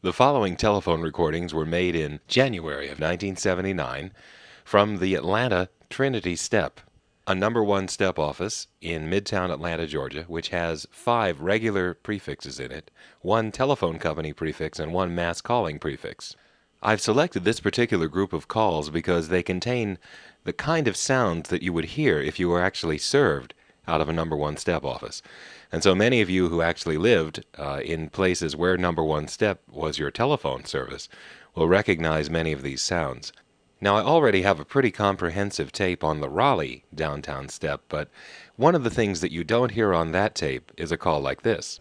The following telephone recordings were made in January of 1979 from the Atlanta TRinity Step, a number one step office in Midtown Atlanta, Georgia, which has 5 regular prefixes in it, 1 telephone company prefix, and 1 mass calling prefix. I've selected this particular group of calls because they contain the kind of sounds that you would hear if you were actually served out of a number one step office. And so many of you who actually lived in places where number one step was your telephone service will recognize many of these sounds. Now, I already have a pretty comprehensive tape on the Raleigh downtown step, but one of the things that you don't hear on that tape is a call like this.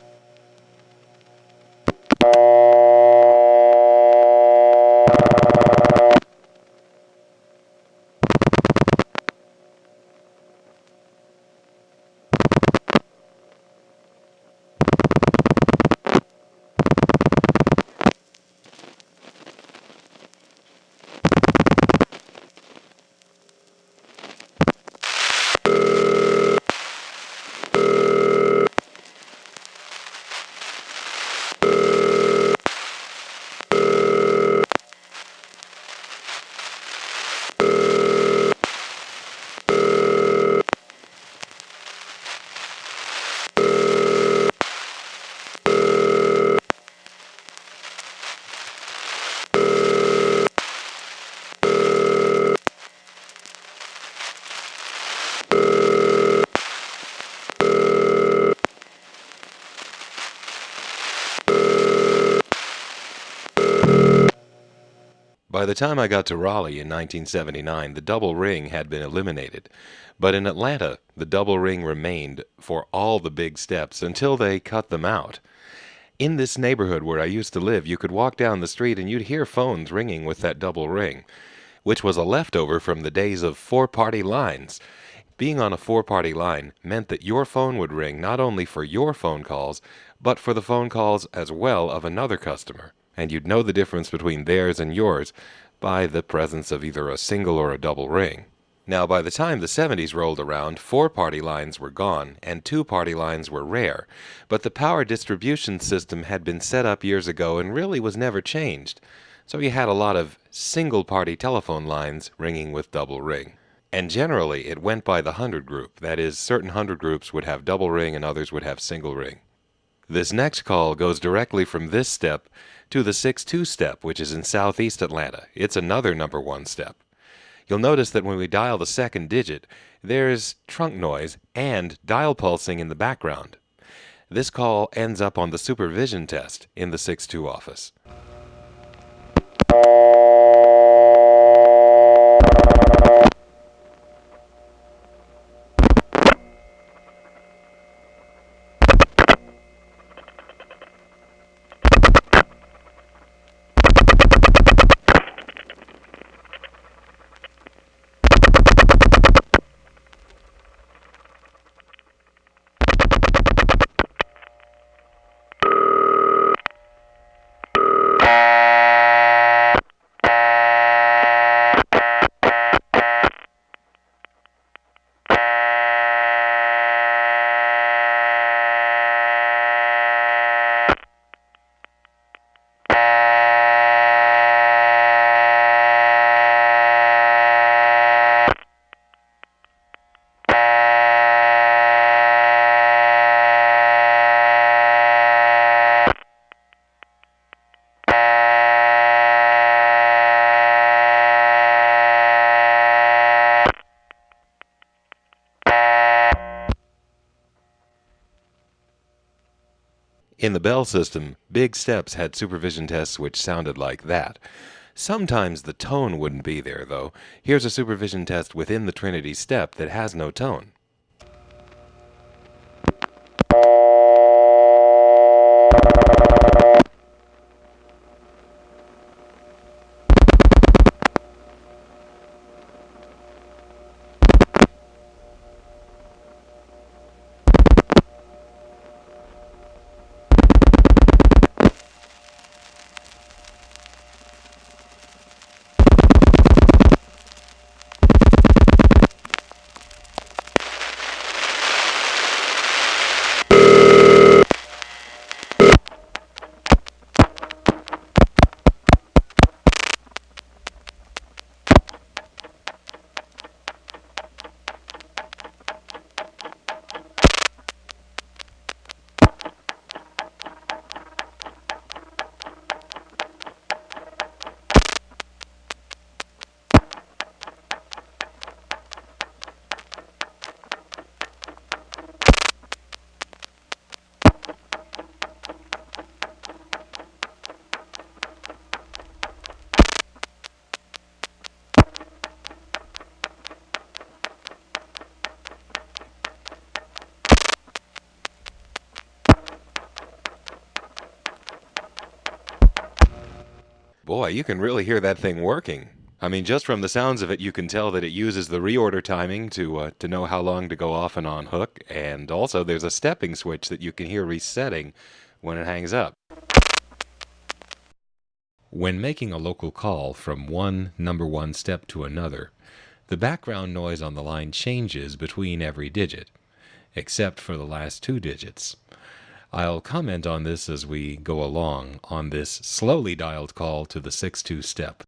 By the time I got to Raleigh in 1979, the double ring had been eliminated. But in Atlanta, the double ring remained for all the big steps until they cut them out. In this neighborhood where I used to live, you could walk down the street and you'd hear phones ringing with that double ring, which was a leftover from the days of 4-party lines. Being on a 4-party line meant that your phone would ring not only for your phone calls, but for the phone calls as well of another customer. And you'd know the difference between theirs and yours by the presence of either a single or a double ring. Now, by the time the 70s rolled around, 4-party lines were gone and 2-party lines were rare, but the power distribution system had been set up years ago and really was never changed, so you had a lot of single-party telephone lines ringing with double ring. And generally, it went by the 100 group. That is, certain 100 groups would have double ring and others would have single ring. This next call goes directly from this step to the 6-2 step, which is in southeast Atlanta. It's another number one step. You'll notice that when we dial the second digit, there's trunk noise and dial pulsing in the background. This call ends up on the supervision test in the 6-2 office. In the Bell system, big steps had supervision tests which sounded like that. Sometimes the tone wouldn't be there, though. Here's a supervision test within the TRinity step that has no tone. Boy, you can really hear that thing working. I mean, just from the sounds of it, you can tell that it uses the reorder timing to know how long to go off and on hook, and also there's a stepping switch that you can hear resetting when it hangs up. When making a local call from one number one step to another, the background noise on the line changes between every digit, except for the last two digits. I'll comment on this as we go along on this slowly dialed call to the 6-2 step.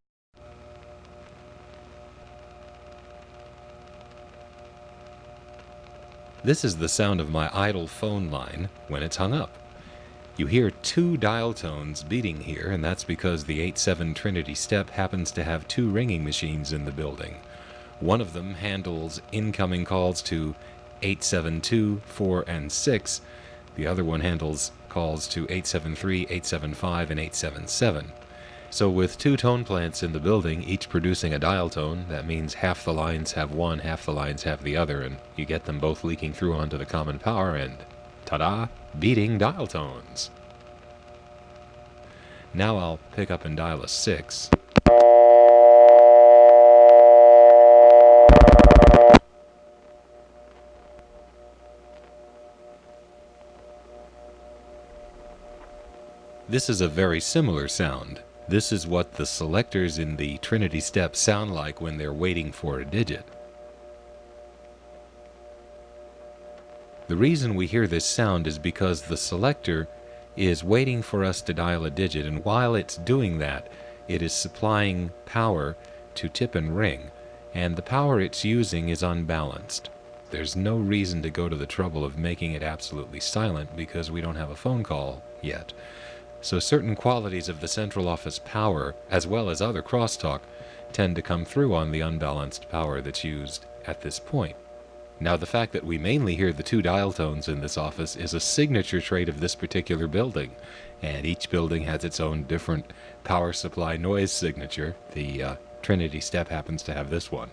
This is the sound of my idle phone line when it's hung up. You hear two dial tones beating here, and that's because the 8-7 TRinity step happens to have two ringing machines in the building. One of them handles incoming calls to 872, 4, and 6. The other one handles calls to 873, 875, and 877. So with two tone plants in the building, each producing a dial tone, that means half the lines have one, half the lines have the other, and you get them both leaking through onto the common power, and ta-da, beating dial tones. Now I'll pick up and dial a 6. This is a very similar sound. This is what the selectors in the TRinity step sound like when they're waiting for a digit. The reason we hear this sound is because the selector is waiting for us to dial a digit, and while it's doing that, it is supplying power to tip and ring, and the power it's using is unbalanced. There's no reason to go to the trouble of making it absolutely silent because we don't have a phone call yet. So certain qualities of the central office power, as well as other crosstalk, tend to come through on the unbalanced power that's used at this point. Now, the fact that we mainly hear the two dial tones in this office is a signature trait of this particular building, and each building has its own different power supply noise signature. The TRinity step happens to have this one.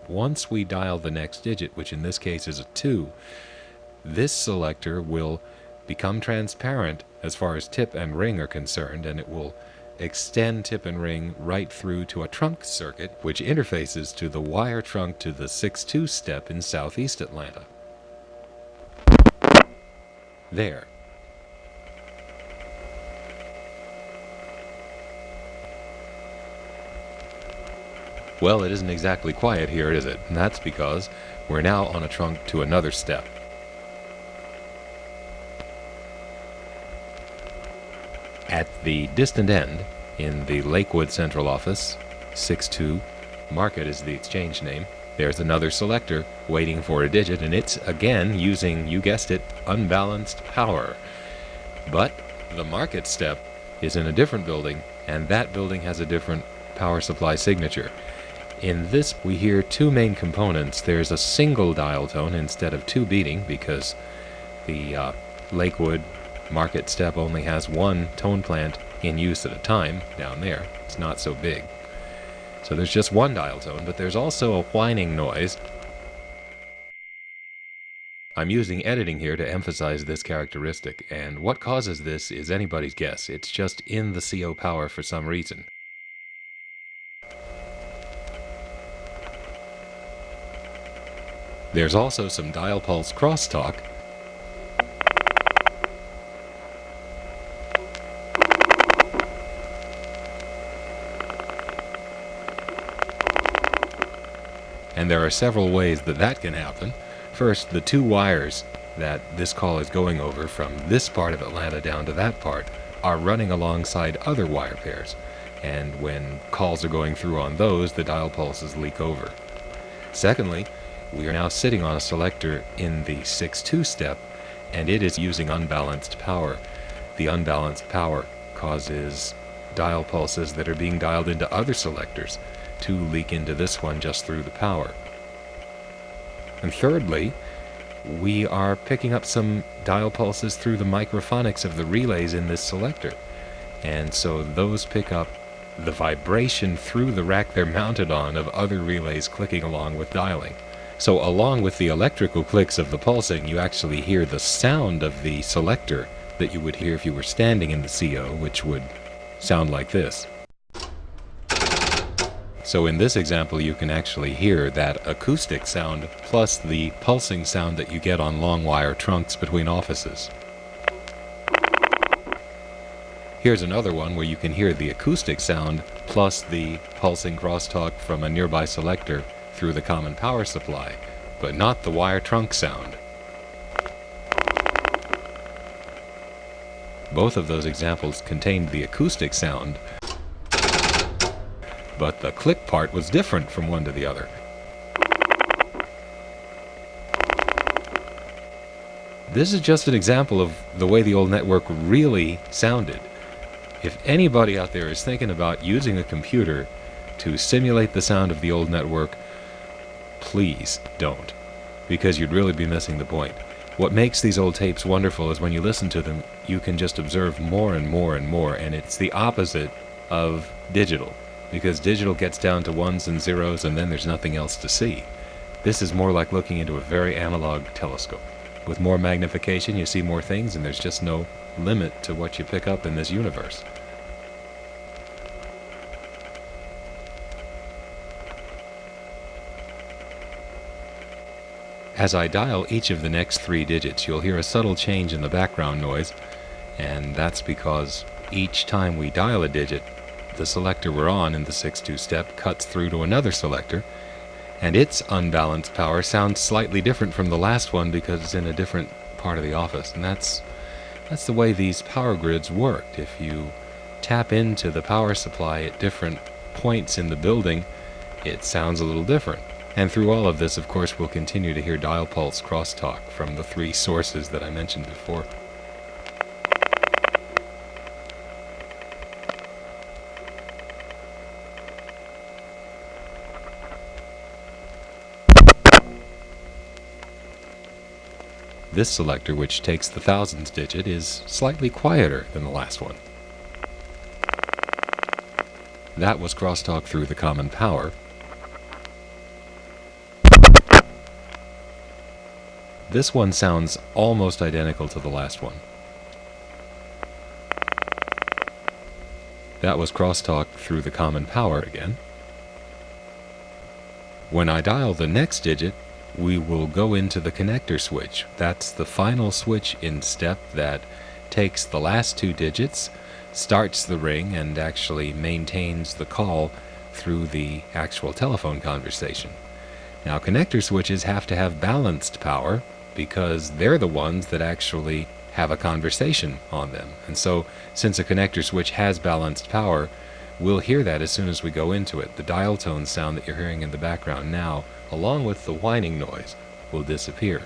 Once we dial the next digit, which in this case is a 2, this selector will become transparent as far as tip and ring are concerned, and it will extend tip and ring right through to a trunk circuit, which interfaces to the wire trunk to the 6-2 step in southeast Atlanta. There. Well, it isn't exactly quiet here, is it? And that's because we're now on a trunk to another step. At the distant end, in the Lakewood Central Office, 6-2, Market is the exchange name, there's another selector waiting for a digit, and it's again using, you guessed it, unbalanced power. But the Market step is in a different building, and that building has a different power supply signature. In this, we hear two main components. There's a single dial tone instead of two beating, because the Lakewood Market step only has one tone plant in use at a time down there. It's not so big. So there's just one dial tone, but there's also a whining noise. I'm using editing here to emphasize this characteristic, and what causes this is anybody's guess. It's just in the CO power for some reason. There's also some dial pulse crosstalk. And there are several ways that that can happen. First, the two wires that this call is going over from this part of Atlanta down to that part are running alongside other wire pairs. And when calls are going through on those, the dial pulses leak over. Secondly, we are now sitting on a selector in the 6-2 step, and it is using unbalanced power. The unbalanced power causes dial pulses that are being dialed into other selectors to leak into this one just through the power. And thirdly, we are picking up some dial pulses through the microphonics of the relays in this selector. And so those pick up the vibration through the rack they're mounted on of other relays clicking along with dialing. So along with the electrical clicks of the pulsing, you actually hear the sound of the selector that you would hear if you were standing in the CO, which would sound like this. So in this example, you can actually hear that acoustic sound plus the pulsing sound that you get on long wire trunks between offices. Here's another one where you can hear the acoustic sound plus the pulsing crosstalk from a nearby selector through the common power supply, but not the wire trunk sound. Both of those examples contained the acoustic sound, but the click part was different from one to the other. This is just an example of the way the old network really sounded. If anybody out there is thinking about using a computer to simulate the sound of the old network, please don't, because you'd really be missing the point. What makes these old tapes wonderful is when you listen to them, you can just observe more and more and more, and it's the opposite of digital, because digital gets down to ones and zeros and then there's nothing else to see. This is more like looking into a very analog telescope. With more magnification, you see more things, and there's just no limit to what you pick up in this universe. As I dial each of the next 3 digits, you'll hear a subtle change in the background noise, and that's because each time we dial a digit, the selector we're on in the 6-2 step cuts through to another selector, and its unbalanced power sounds slightly different from the last one because it's in a different part of the office. And that's the way these power grids worked. If you tap into the power supply at different points in the building, it sounds a little different. And through all of this, of course, we'll continue to hear dial pulse crosstalk from the 3 sources that I mentioned before. This selector, which takes the thousands digit, is slightly quieter than the last one. That was crosstalk through the common power. This one sounds almost identical to the last one. That was crosstalk through the common power again. When I dial the next digit, we will go into the connector switch. That's the final switch in step that takes the last 2 digits, starts the ring, and actually maintains the call through the actual telephone conversation. Now, connector switches have to have balanced power because they're the ones that actually have a conversation on them. And so, since a connector switch has balanced power, we'll hear that as soon as we go into it. The dial tone sound that you're hearing in the background now, along with the whining noise, will disappear.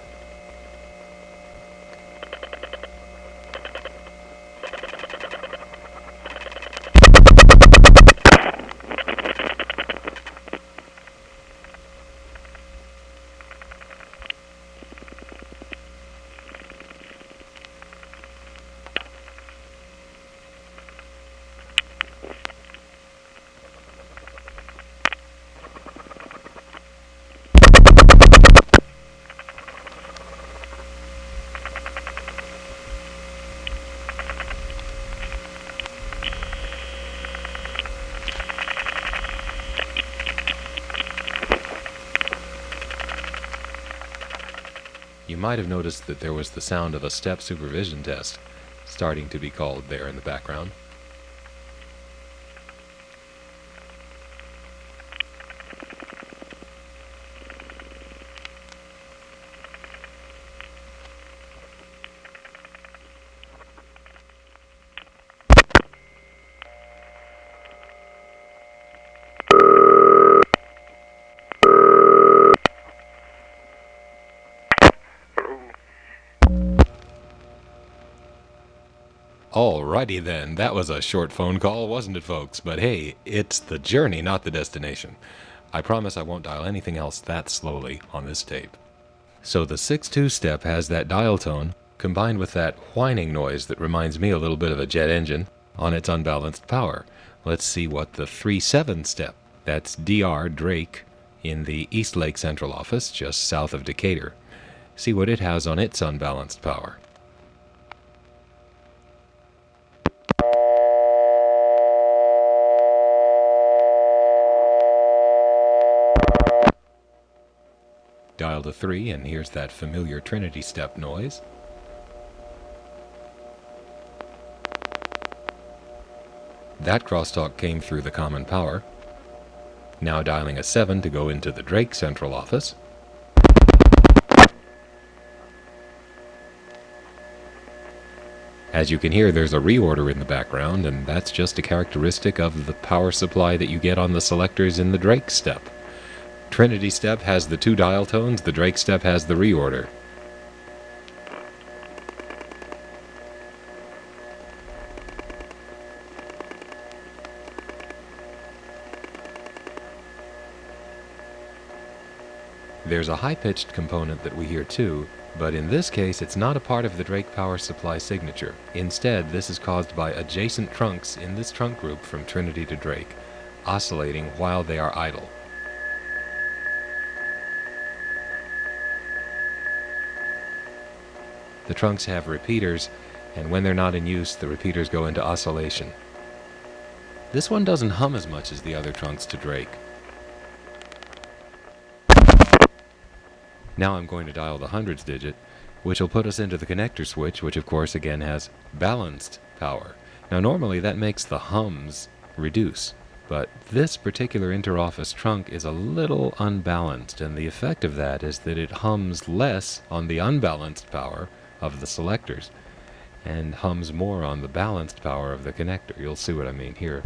You might have noticed that there was the sound of a step supervision test starting to be called there in the background. Alrighty then, that was a short phone call, wasn't it, folks? But hey, it's the journey, not the destination. I promise I won't dial anything else that slowly on this tape. So the 6-2 step has that dial tone, combined with that whining noise that reminds me a little bit of a jet engine, on its unbalanced power. Let's see what the 3-7 step, that's DR Drake, in the East Lake Central office, just south of Decatur. See what it has on its unbalanced power. dial to 3, and here's that familiar TRinity step noise. That crosstalk came through the common power. Now dialing a 7 to go into the Drake central office. As you can hear, there's a reorder in the background, and that's just a characteristic of the power supply that you get on the selectors in the Drake step. TRinity step has the 2 dial tones, the Drake step has the reorder. There's a high-pitched component that we hear too, but in this case it's not a part of the Drake power supply signature. Instead, this is caused by adjacent trunks in this trunk group from TRinity to Drake, oscillating while they are idle. The trunks have repeaters, and when they're not in use, the repeaters go into oscillation. This one doesn't hum as much as the other trunks to Drake. Now I'm going to dial the hundreds digit, which will put us into the connector switch, which of course again has balanced power. Now normally that makes the hums reduce, but this particular interoffice trunk is a little unbalanced, and the effect of that is that it hums less on the unbalanced power of the selectors and hums more on the balanced power of the connector. You'll see what I mean here.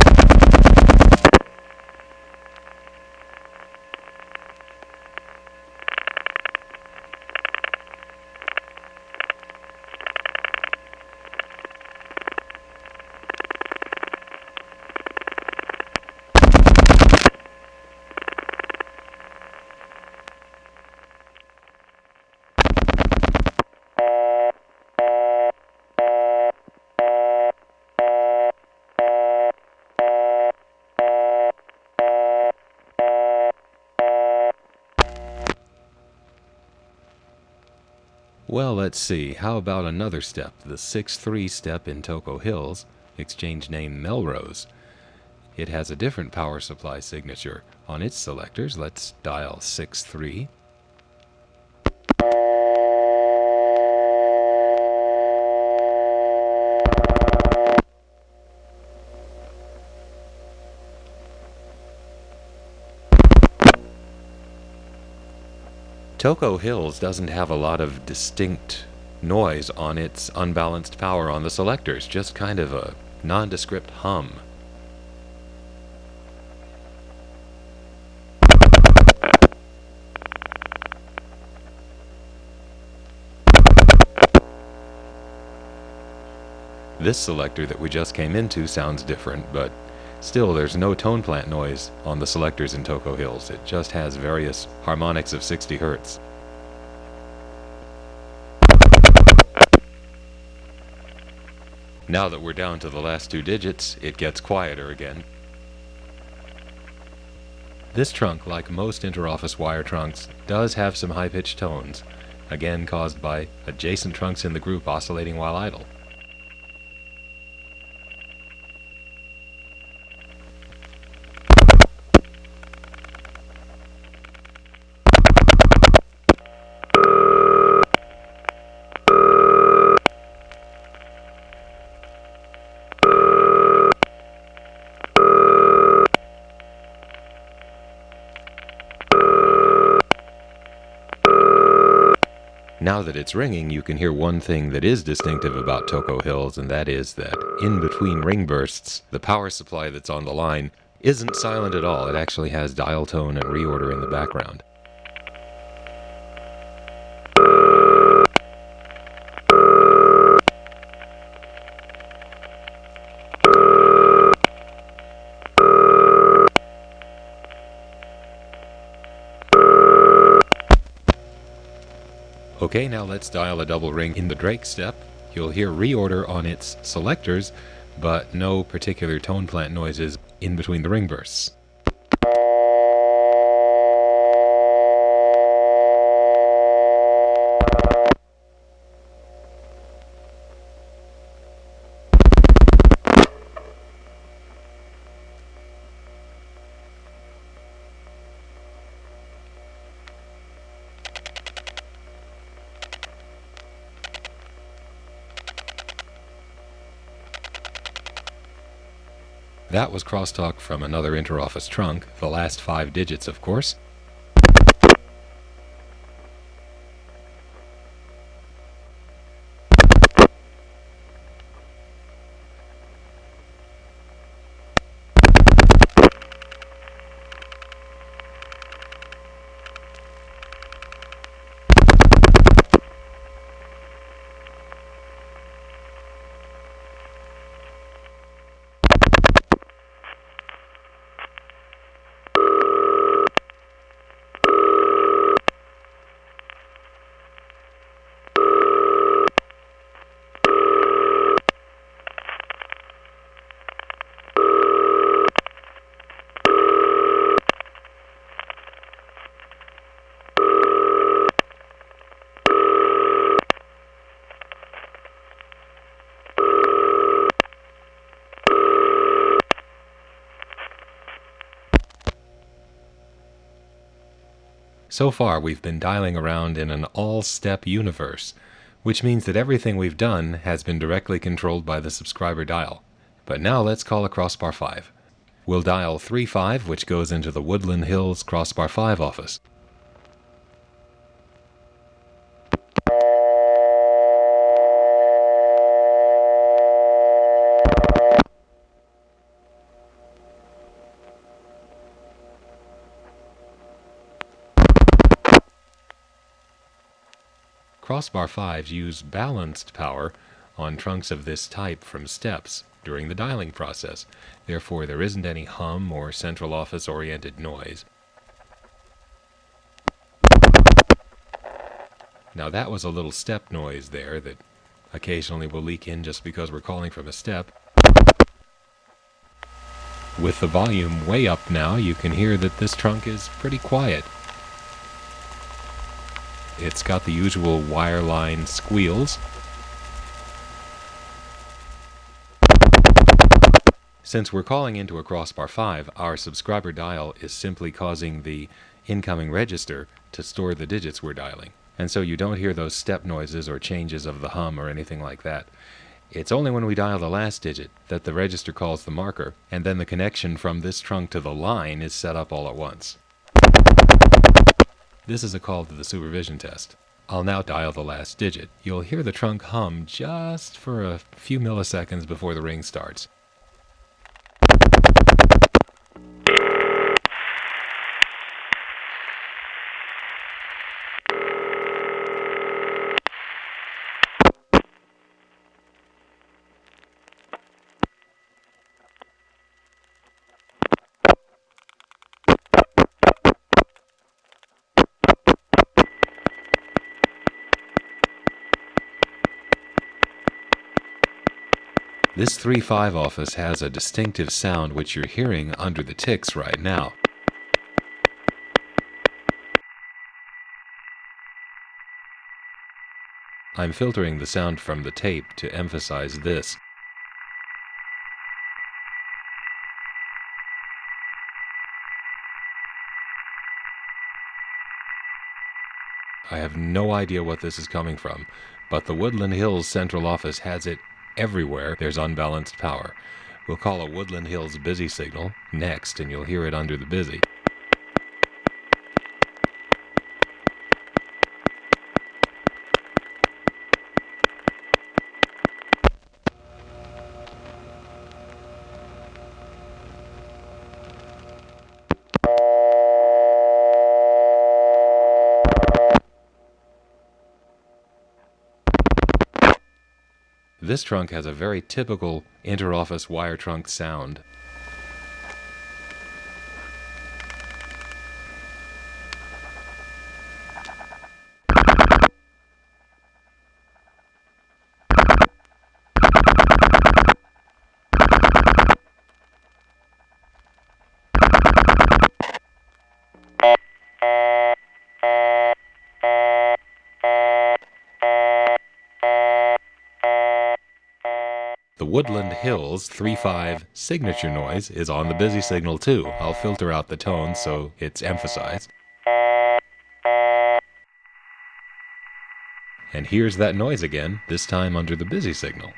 Well, let's see. How about another step, the 6-3 step in Toco Hills, exchange name Melrose. It has a different power supply signature on its selectors. Let's dial 6-3. Toco Hills doesn't have a lot of distinct noise on its unbalanced power on the selectors, just kind of a nondescript hum. This selector that we just came into sounds different, but still there's no tone plant noise on the selectors in Toco Hills. It just has various harmonics of 60 Hz. Now that we're down to the last 2 digits, it gets quieter again. This trunk, like most interoffice wire trunks, does have some high-pitched tones, again caused by adjacent trunks in the group oscillating while idle. Now that it's ringing, you can hear one thing that is distinctive about Toco Hills, and that is that in between ring bursts, the power supply that's on the line isn't silent at all. It actually has dial tone and reorder in the background. Okay, now let's dial a double ring in the Drake step. You'll hear reorder on its selectors, but no particular tone plant noises in between the ring bursts. That was crosstalk from another interoffice trunk, the last 5 digits, of course. So far, we've been dialing around in an all-step universe, which means that everything we've done has been directly controlled by the subscriber dial. But now let's call a Crossbar 5. We'll dial 35, which goes into the Woodland Hills Crossbar 5 office. Crossbar 5s use balanced power on trunks of this type from steps during the dialing process. Therefore, there isn't any hum or central office-oriented noise. Now that was a little step noise there that occasionally will leak in just because we're calling from a step. With the volume way up now, you can hear that this trunk is pretty quiet. It's got the usual wireline squeals. Since we're calling into a Crossbar 5, our subscriber dial is simply causing the incoming register to store the digits we're dialing. And so you don't hear those step noises or changes of the hum or anything like that. It's only when we dial the last digit that the register calls the marker, and then the connection from this trunk to the line is set up all at once. This is a call to the supervision test. I'll now dial the last digit. You'll hear the trunk hum just for a few milliseconds before the ring starts. This 3.5 office has a distinctive sound which you're hearing under the ticks right now. I'm filtering the sound from the tape to emphasize this. I have no idea what this is coming from, but the Woodland Hills central office has it everywhere there's unbalanced power. We'll call a Woodland Hills busy signal next, and you'll hear it under the busy. This trunk has a very typical interoffice wire trunk sound. The Woodland Hills 3.5 signature noise is on the busy signal too. I'll filter out the tone so it's emphasized. And here's that noise again, this time under the busy signal.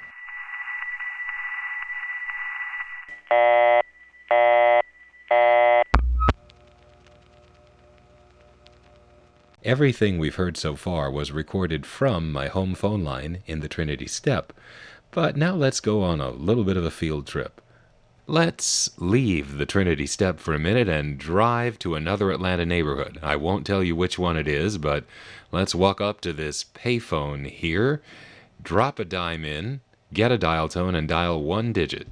Everything we've heard so far was recorded from my home phone line in the TRinity step, but now let's go on a little bit of a field trip. Let's leave the TRinity step for a minute and drive to another Atlanta neighborhood. I won't tell you which one it is, but let's walk up to this payphone here, drop a dime in, get a dial tone, and dial one digit.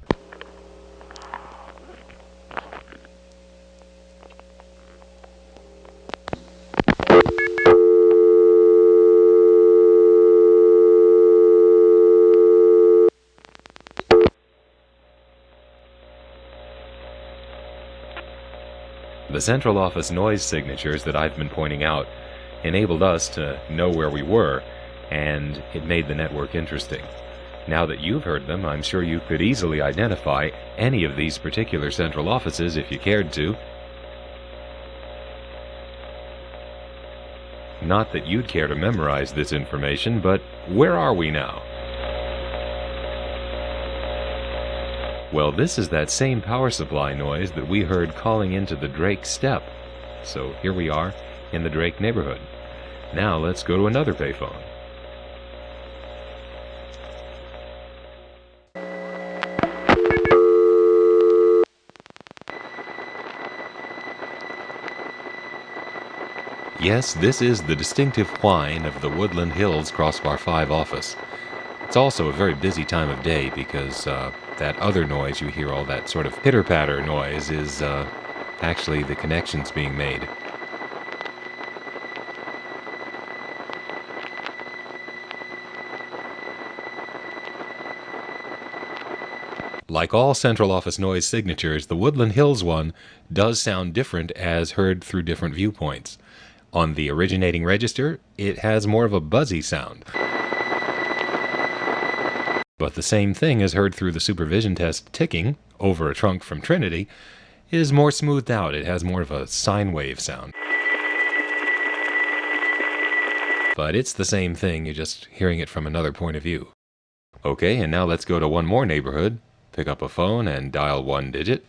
The central office noise signatures that I've been pointing out enabled us to know where we were, and it made the network interesting. Now that you've heard them, I'm sure you could easily identify any of these particular central offices if you cared to. Not that you'd care to memorize this information, but where are we now? Well, this is that same power supply noise that we heard calling into the Drake step. So here we are in the Drake neighborhood. Now let's go to another payphone. Yes, this is the distinctive whine of the Woodland Hills Crossbar 5 office. It's also a very busy time of day because that other noise you hear, all that sort of pitter-patter noise, is actually the connections being made. Like all central office noise signatures, the Woodland Hills one does sound different as heard through different viewpoints. On the originating register, it has more of a buzzy sound. But the same thing as heard through the supervision test ticking over a trunk from TRinity is more smoothed out. It has more of a sine wave sound. But it's the same thing, you're just hearing it from another point of view. Okay, and now let's go to one more neighborhood, pick up a phone and dial one digit.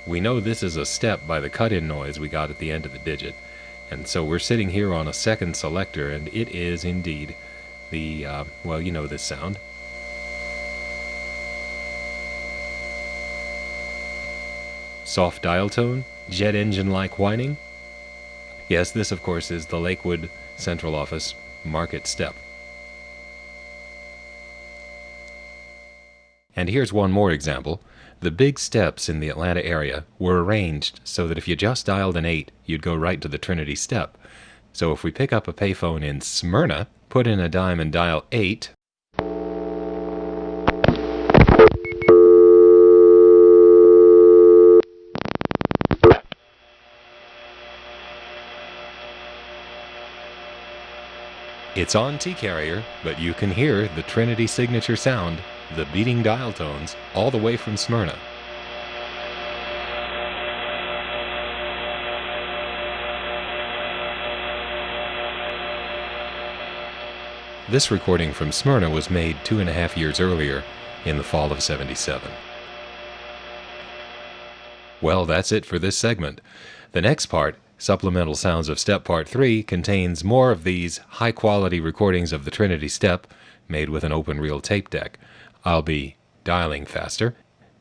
We know this is a step by the cut-in noise we got at the end of the digit, and so we're sitting here on a second selector, and it is indeed the, well, you know this sound. Soft dial tone, jet engine-like whining. Yes, this of course is the Lakewood Central Office Market Step. And here's one more example. The big steps in the Atlanta area were arranged so that if you just dialed an 8, you'd go right to the TRinity step. So if we pick up a payphone in Smyrna, put in a dime and dial 8, it's on T-carrier, but you can hear the TRinity signature sound, the beating dial tones, all the way from Smyrna. This recording from Smyrna was made 2.5 years earlier, in the fall of '77. Well, that's it for this segment. The next part, Supplemental Sounds of Step Part 3, contains more of these high-quality recordings of the TRinity step made with an open reel tape deck. I'll be dialing faster.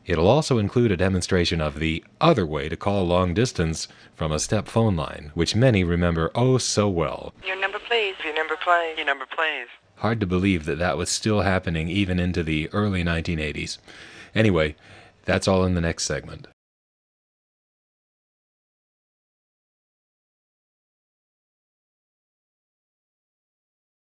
It'll also include a demonstration of the other way to call long distance from a step phone line, which many remember oh so well. Your number please. Your number please. Your number please. Hard to believe that that was still happening even into the early 1980s. Anyway, that's all in the next segment.